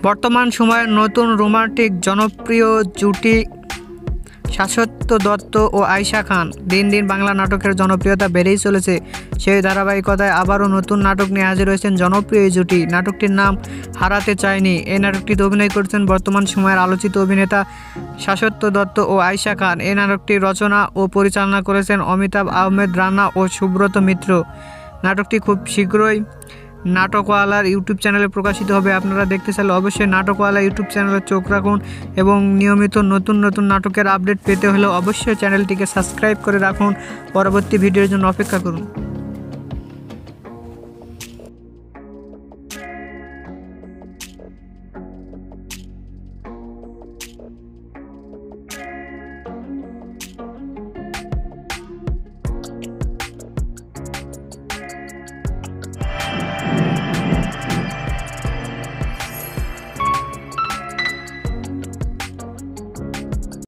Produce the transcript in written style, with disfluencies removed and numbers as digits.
বর্তমান সময়ের নতুন রোমান্টিক জনপ্রিয় জুটি শাশ্বত দত্ত ও আয়েশা খান। দিন দিন বাংলা নাটকের জনপ্রিয়তা বেড়েই চলেছে। সেই ধারাবাহিকতায় আবারও নতুন নাটক নিয়ে হাজির হয়েছেন জনপ্রিয় এই জুটি। নাটকটির নাম হারাতে চাইনি। এই নাটকটিতে অভিনয় করেছেন বর্তমান সময়ের আলোচিত অভিনেতা শাশ্বত দত্ত ও আয়েশা খান। এই নাটকটির রচনা ও পরিচালনা করেছেন অমিতাভ আহমেদ রানা ও সুব্রত মিত্র। নাটকটি খুব শীঘ্রই নাটকওয়ালার ইউটিউব চ্যানেলে প্রকাশিত হবে। আপনারা দেখতে চাইলে অবশ্যই নাটকওয়ালা ইউটিউব চ্যানেলে চোখ রাখুন এবং নিয়মিত নতুন নতুন নাটকের আপডেট পেতে হলে অবশ্যই চ্যানেলটিকে সাবস্ক্রাইব করে রাখুন। পরবর্তী ভিডিওর জন্য অপেক্ষা করুন।